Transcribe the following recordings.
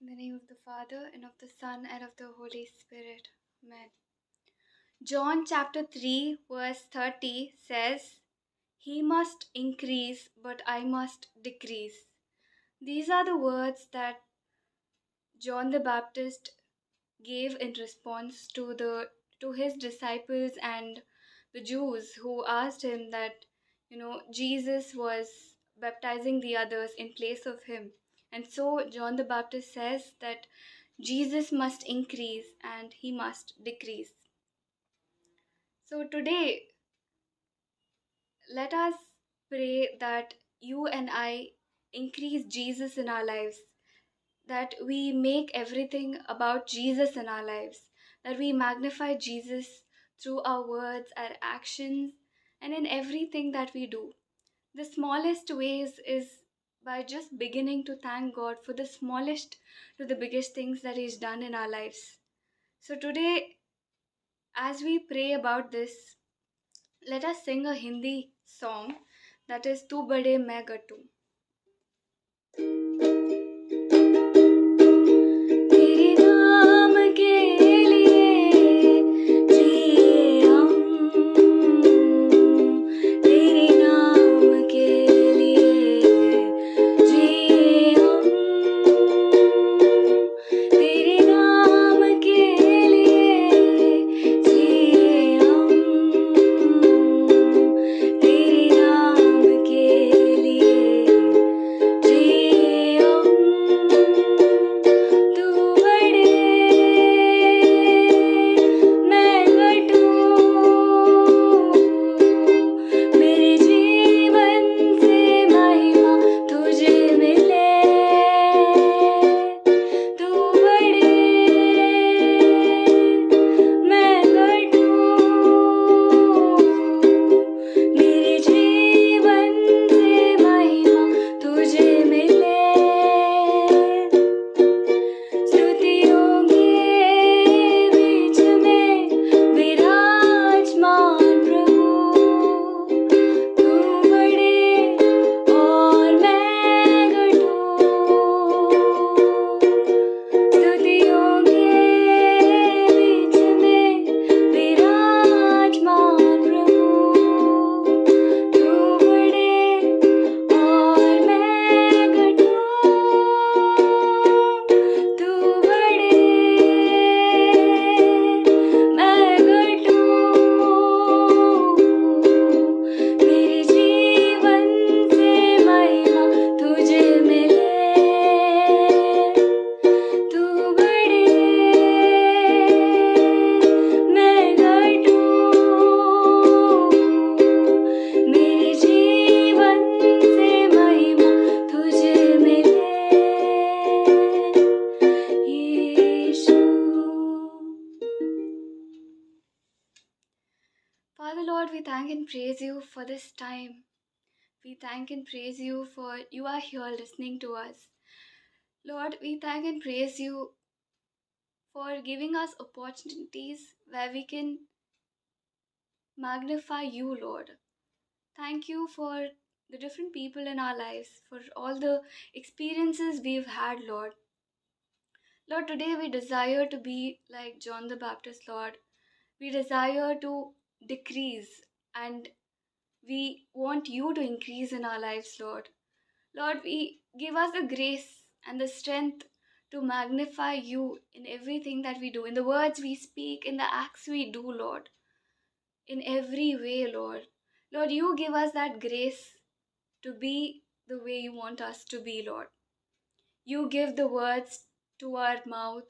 In the name of the Father, and of the Son, and of the Holy Spirit. Amen. John chapter 3, verse 30 says, "He must increase, but I must decrease." These are the words that John the Baptist gave in response to his disciples and the Jews who asked him that Jesus was baptizing the others in place of him. And so John the Baptist says that Jesus must increase and he must decrease. So today, let us pray that you and I increase Jesus in our lives, that we make everything about Jesus in our lives, that we magnify Jesus through our words, our actions, and in everything that we do. The smallest ways is by just beginning to thank God for the smallest to the biggest things that He's done in our lives. So today, as we pray about this, let us sing a Hindi song that is Tu Bade Main Gattu. तेरे नाम के लिए जिए हम, तेरे नाम के लिए जिए हम, तेरे नाम के लिए जिए हम, तेरे नाम के लिए जिए हम। तू बड़े मैं घटूं, मेरे जीवन से महिमा तुझे मिले। तू बड़े मैं घटूं, मेरे जीवन से महिमा तुझे मिले। स्तुतियों के बीच में विराजमान प्रभु, तू बड़े और मैं घटूं। स्तुतियों के बीच में विराजमान प्रभु, तू बड़े और मैं घटूं। तू बड़े मैं घटूं, मेरे जीवन से महिमा तुझे मिले। तू बड़े मैं घटूं, मेरे जीवन से महिमा तुझे मिले। यीशु। Father Lord, we thank and praise you for this time. We thank and praise you for you are here listening to us. Lord, we thank and praise you for giving us opportunities where we can magnify you, Lord. Thank you for the different people in our lives, for all the experiences we've had, Lord. Lord, today we desire to be like John the Baptist, Lord. We desire to decrease and we want you to increase in our lives, Lord. Lord, we give us the grace and the strength to magnify you in everything that we do, in the words we speak, in the acts we do, Lord. In every way, Lord. Lord, you give us that grace to be the way you want us to be, Lord. You give the words to our mouth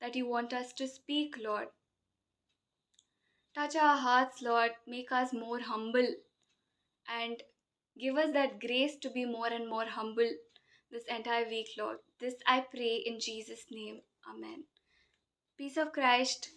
that you want us to speak, Lord. Touch our hearts, Lord. Make us more humble and give us that grace to be more and more humble this entire week, Lord. This I pray in Jesus' name. Amen. Peace of Christ.